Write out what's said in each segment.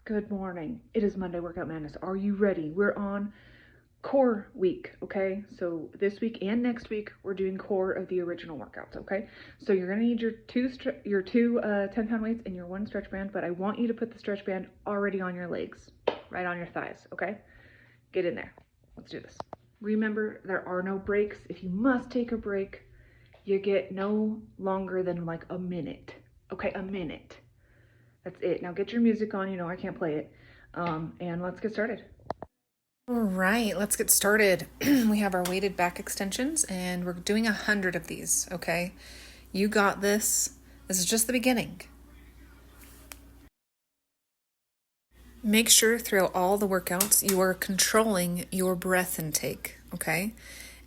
Good morning. It is Monday Workout Madness. Are you ready? We're on core week, okay? So this week and next week we're doing core of the original workouts, okay? So you're gonna need your two 10-pound weights and your one stretch band, but I want you to put the stretch band already on your legs, right on your thighs, okay? Get in there. Let's do this. Remember, there are no breaks. If you must take a break, you get no longer than like a minute, okay? A minute. That's it. Now get your music on. You know I can't play it. And let's get started. All right, let's get started. We have our weighted back extensions and we're doing 100 of these, okay? You got this. This is just the beginning. Make sure throughout all the workouts you are controlling your breath intake, okay?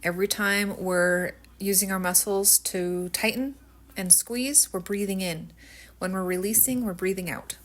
Every time we're using our muscles to tighten and squeeze, we're breathing in. When we're releasing, we're breathing out.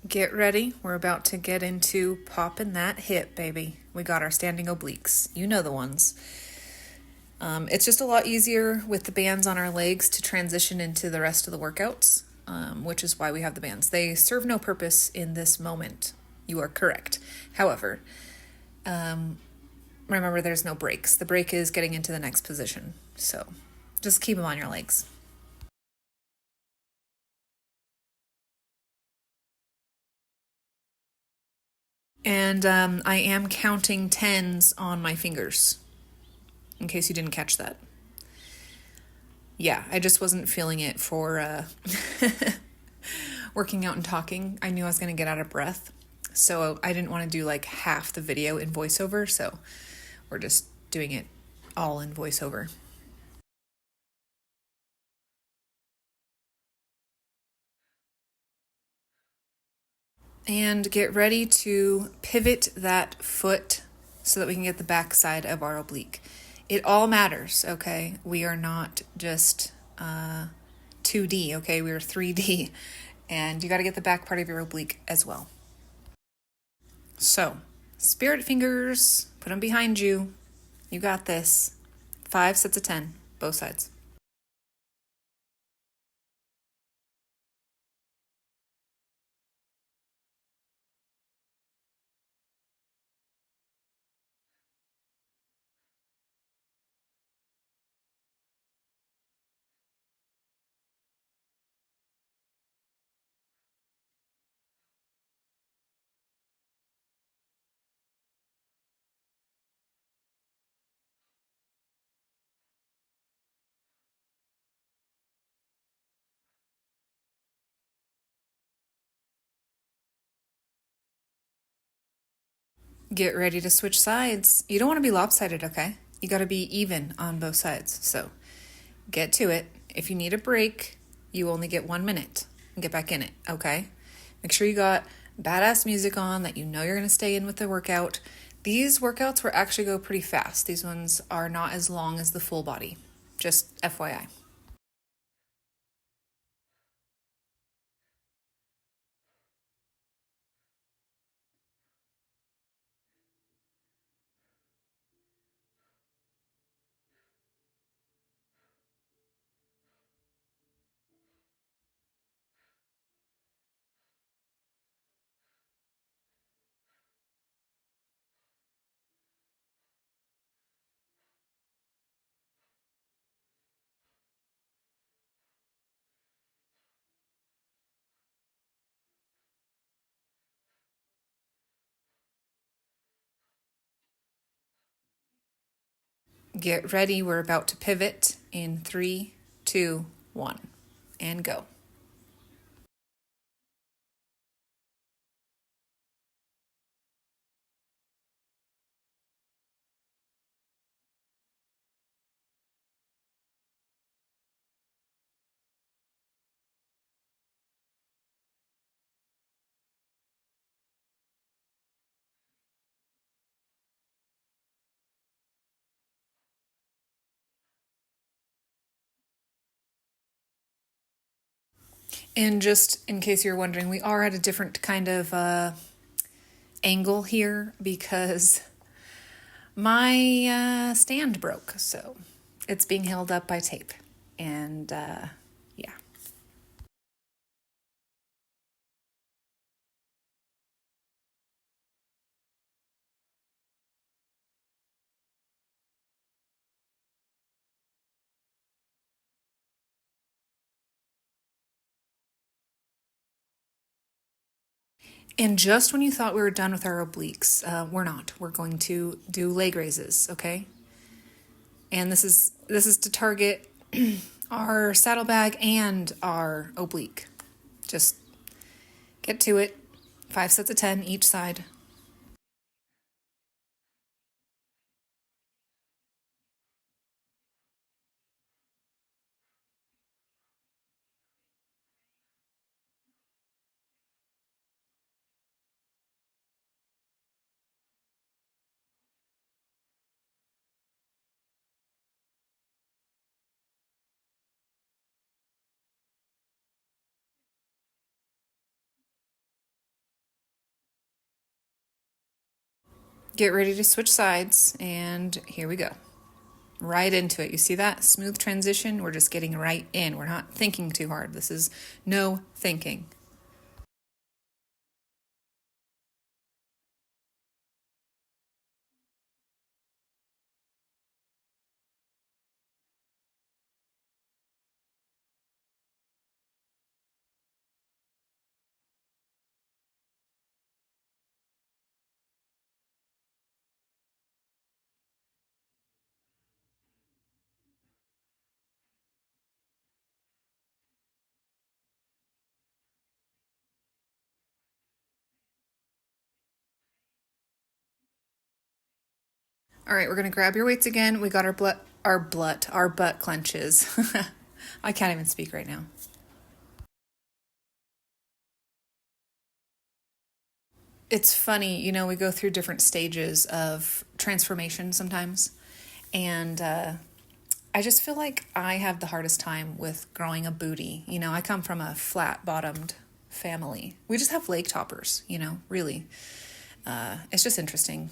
Get ready. We're about to get into popping that hip, baby. We got our standing obliques. You know the ones. It's just a lot easier with the bands on our legs to transition into the rest of the workouts, which is why we have the bands. They serve no purpose in this moment. You are correct. However, remember there's no breaks. The break is getting into the next position. So just keep them on your legs. And I am counting tens on my fingers, in case you didn't catch that. Yeah, I just wasn't feeling it for working out and talking. I knew I was going to get out of breath. So I didn't want to do like half the video in voiceover. So we're just doing it all in voiceover. And get ready to pivot that foot so that we can get the back side of our oblique. It all matters, okay? We are not just 2D, okay? We are 3D. And you got to get the back part of your oblique as well. So, spirit fingers, put them behind you. You got this. 5 sets of 10, both sides. Get ready to switch sides. You don't want to be lopsided, okay? You got to be even on both sides. So get to it. If you need a break, you only get 1 minute. Get back in it, okay? Make sure you got badass music on that you know you're going to stay in with the workout. These workouts will actually go pretty fast. These ones are not as long as the full body. Just FYI. Get ready. We're about to pivot in 3, 2, 1, and go. And just in case you're wondering, we are at a different kind of angle here because my stand broke. So it's being held up by tape. And yeah. And just when you thought we were done with our obliques, we're not. We're going to do leg raises, okay? And this is to target our saddlebag and our oblique. Just get to it. 5 sets of 10 each side. Get ready to switch sides, and here we go. Right into it. You see that? Smooth transition. We're just getting right in. We're not thinking too hard. This is no thinking. All right, we're gonna grab your weights again. We got our butt clenches. I can't even speak right now. It's funny, we go through different stages of transformation sometimes. And I just feel like I have the hardest time with growing a booty. I come from a flat bottomed family. We just have leg toppers, really. It's just interesting.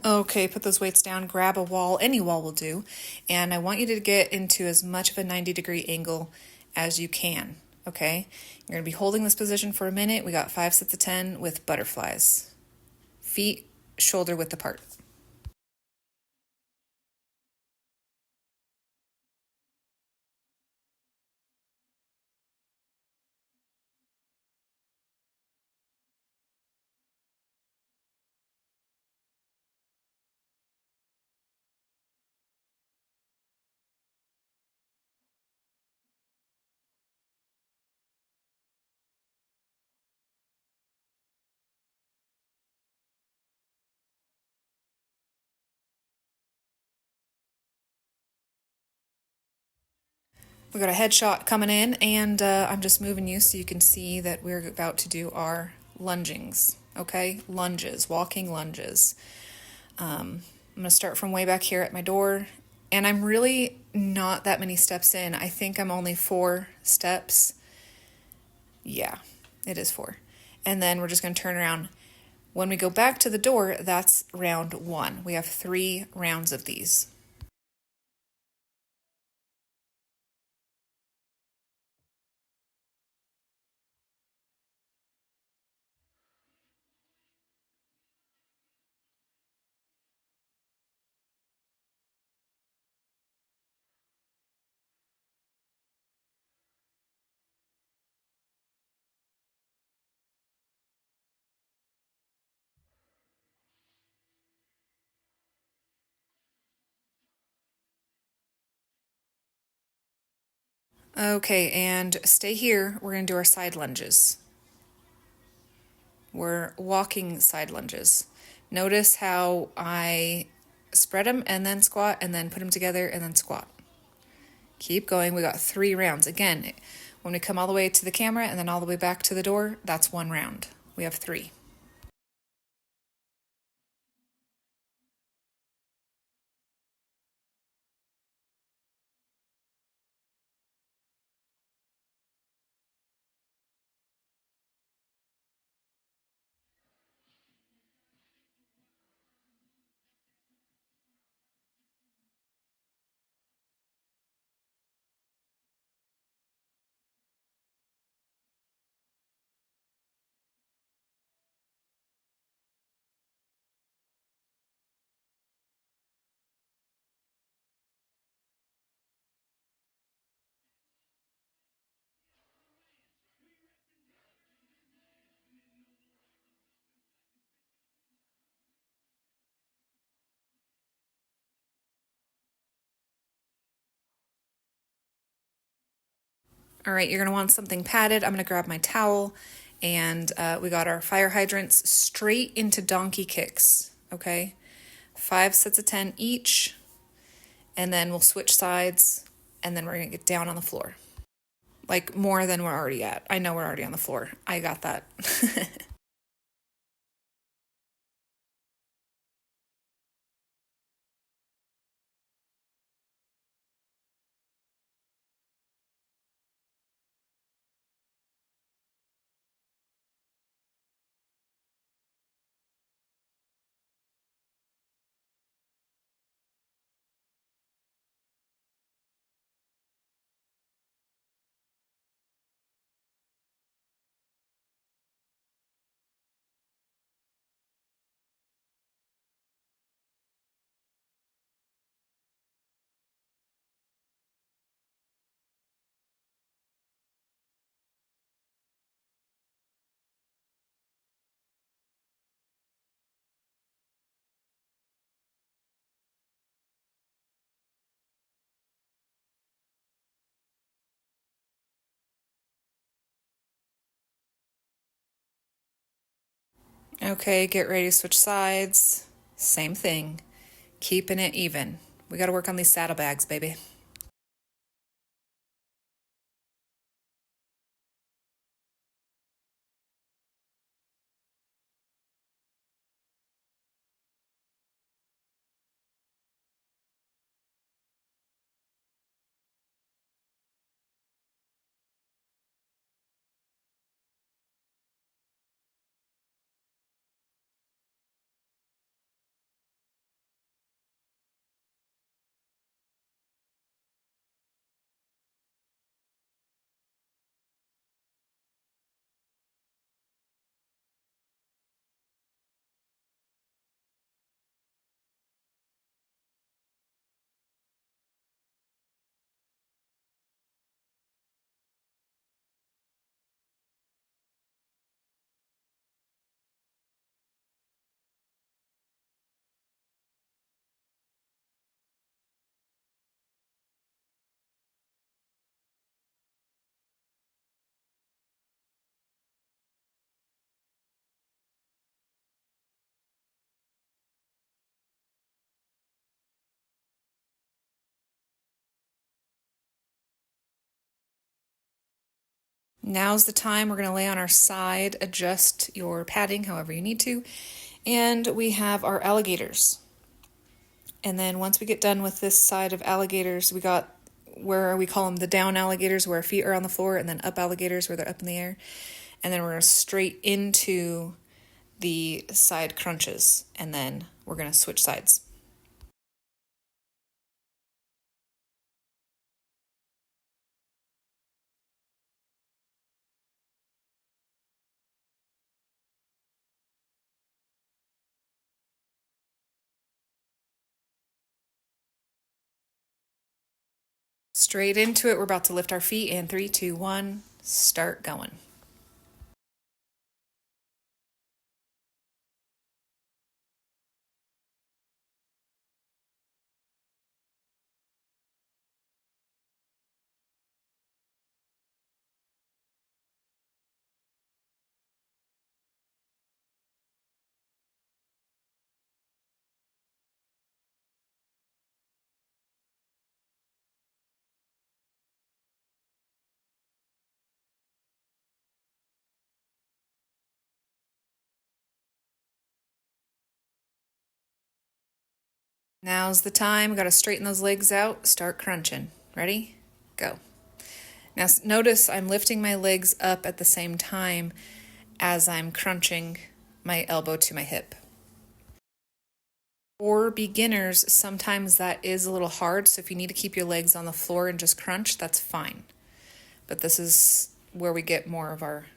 Okay, put those weights down, grab a wall, any wall will do, and I want you to get into as much of a 90-degree angle as you can, okay? You're going to be holding this position for a minute. We got 5 sets of 10 with butterflies. Feet shoulder width apart. We got a headshot coming in, and I'm just moving you so you can see that we're about to do our lungings. Okay, lunges, walking lunges. I'm going to start from way back here at my door, and I'm really not that many steps in. I think I'm only 4 steps. Yeah, it is 4. And then we're just going to turn around. When we go back to the door, that's round 1. We have 3 rounds of these. Okay, and stay here. We're going to do our side lunges. We're walking side lunges. Notice how I spread them and then squat and then put them together and then squat. Keep going. We got 3 rounds. Again, when we come all the way to the camera and then all the way back to the door, that's 1 round. We have 3. All right, you're going to want something padded. I'm going to grab my towel, and we got our fire hydrants straight into donkey kicks, okay? 5 sets of 10 each, and then we'll switch sides, and then we're going to get down on the floor. Like more than we're already at. I know we're already on the floor. I got that. Okay, get ready to switch sides. Same thing. Keeping it even. We got to work on these saddlebags, baby. Now's the time we're going to lay on our side, adjust your padding however you need to, and we have our alligators. And then once we get done with this side of alligators, we got where we call them the down alligators, where our feet are on the floor, and then up alligators, where they're up in the air. And then we're going to straight into the side crunches, and then we're going to switch sides. Straight into it, we're about to lift our feet in 3, 2, 1, start going. Now's the time. We got to straighten those legs out, start crunching. Ready? Go. Now notice I'm lifting my legs up at the same time as I'm crunching my elbow to my hip. For beginners, sometimes that is a little hard, so if you need to keep your legs on the floor and just crunch, that's fine. But this is where we get more of our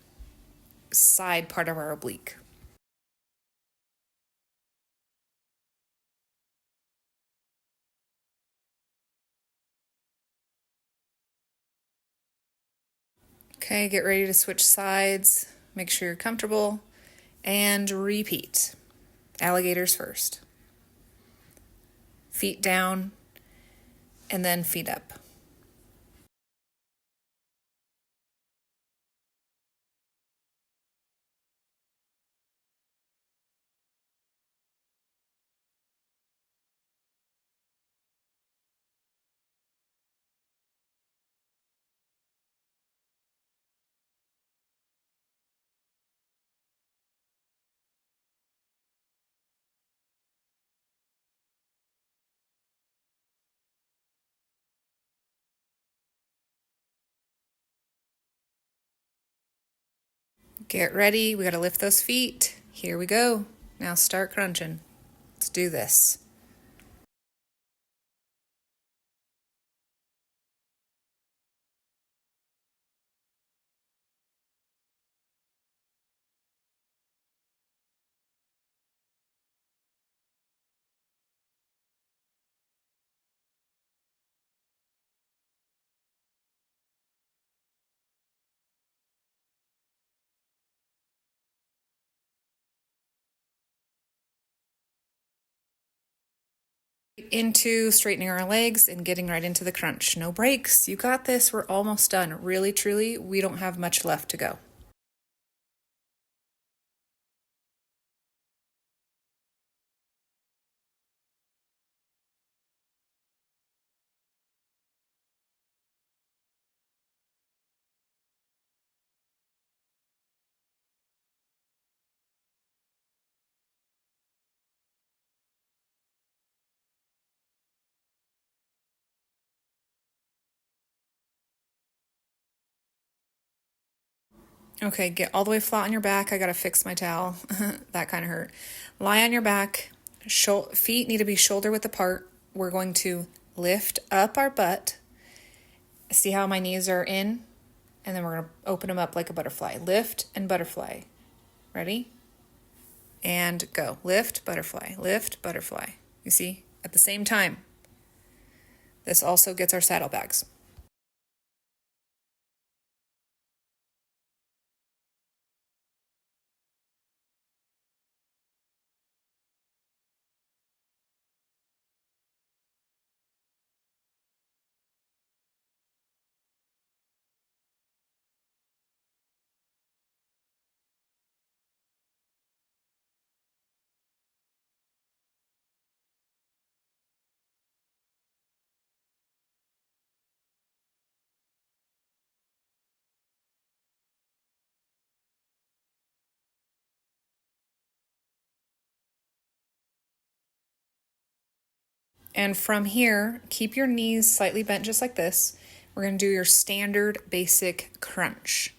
side part of our oblique. Okay, get ready to switch sides. Make sure you're comfortable and repeat. Alligators first. Feet down and then feet up. Get ready. We got to lift those feet. Here we go. Now start crunching. Let's do this. Into straightening our legs and getting right into the crunch. No breaks. You got this. We're almost done. Really, truly, we don't have much left to go. Okay, get all the way flat on your back. I gotta fix my towel. That kind of hurt. Lie on your back. Feet need to be shoulder width apart. We're going to lift up our butt. See how my knees are in? And then we're going to open them up like a butterfly. Lift and butterfly. Ready? And go. Lift, butterfly. Lift, butterfly. You see? At the same time. This also gets our saddlebags. And from here, keep your knees slightly bent just like this. We're going to do your standard basic crunch.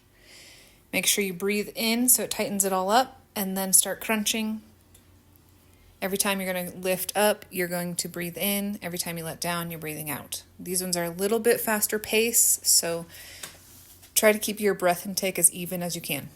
Make sure you breathe in so it tightens it all up, and then start crunching. Every time you're going to lift up, you're going to breathe in. Every time you let down, you're breathing out. These ones are a little bit faster pace, so try to keep your breath intake as even as you can.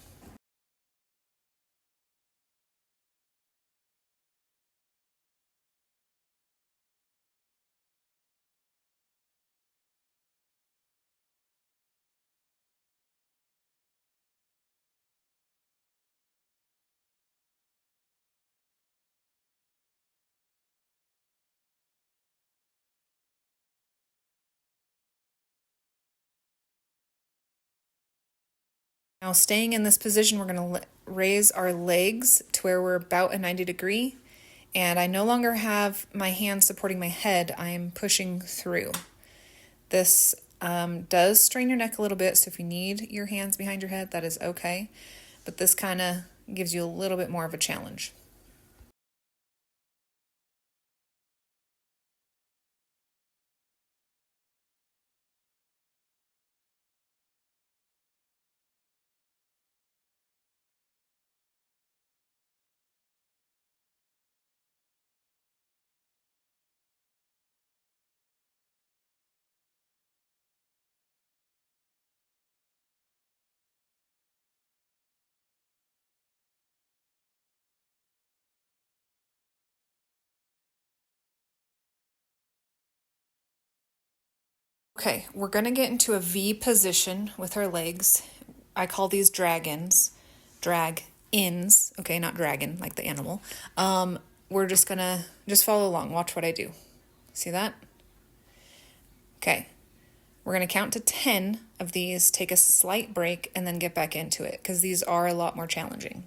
Now, staying in this position, we're going to raise our legs to where we're about a 90 degree. And I no longer have my hands supporting my head. I am pushing through. This does strain your neck a little bit, so if you need your hands behind your head, that is okay. But this kind of gives you a little bit more of a challenge. Okay, we're going to get into a V position with our legs. I call these drag-ins. Drag-ins, okay, not dragon, like the animal. We're just going to follow along. Watch what I do. See that? Okay, we're going to count to 10 of these, take a slight break, and then get back into it, because these are a lot more challenging.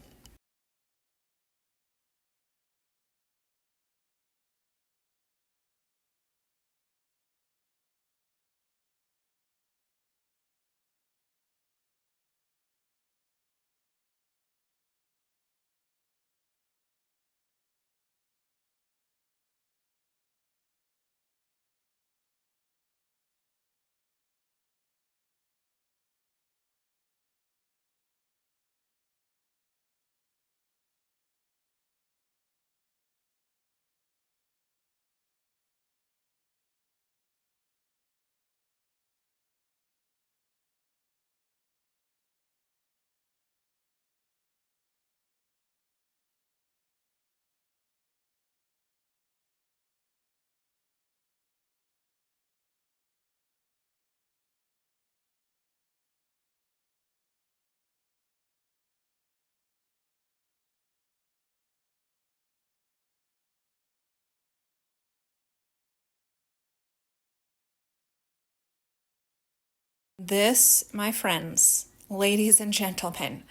This, my friends, ladies and gentlemen,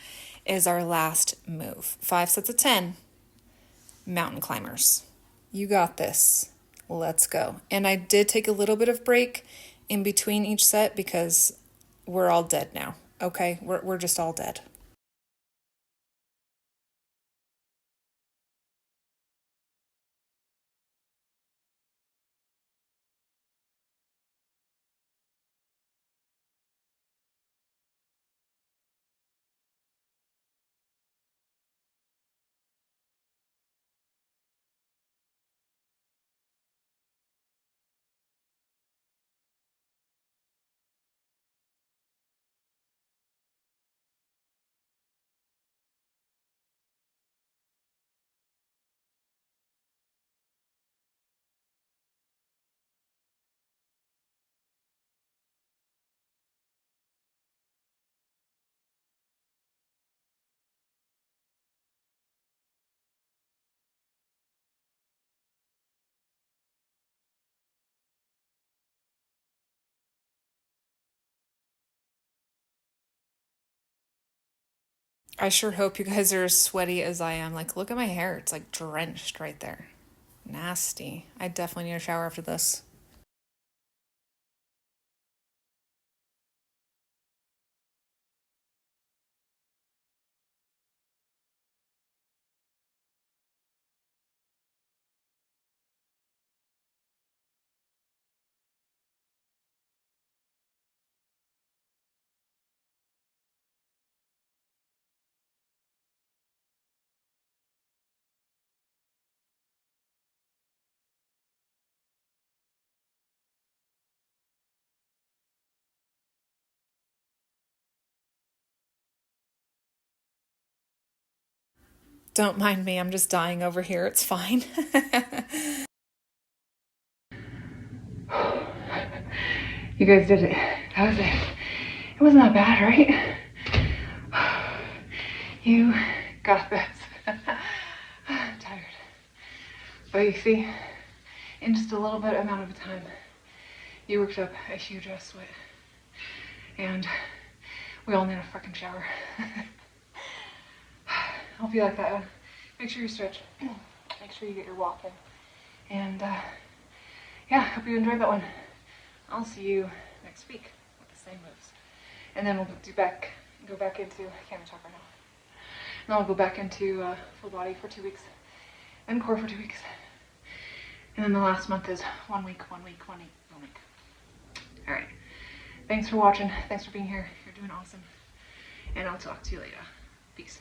is our last move. 5 sets of 10, mountain climbers. You got this. Let's go. And I did take a little bit of break in between each set because we're all dead now. Okay, we're just all dead. I sure hope you guys are as sweaty as I am. Like, look at my hair. It's like drenched right there. Nasty. I definitely need a shower after this. Don't mind me, I'm just dying over here. It's fine. You guys did it. That was it. It wasn't that bad, right? You got this. I'm tired. But you see, in just a little bit amount of time, you worked up a huge ass sweat. And we all need a fucking shower. I hope you like that one. Make sure you stretch. Make sure you get your walk in. And yeah, hope you enjoyed that one. I'll see you next week with the same moves. And then we'll go back into, I can't even talk right now. And then I'll go back into full body for 2 weeks. And core for 2 weeks. And then the last month is 1 week, 1 week, 1 week, 1 week. All right. Thanks for watching. Thanks for being here. You're doing awesome. And I'll talk to you later. Peace.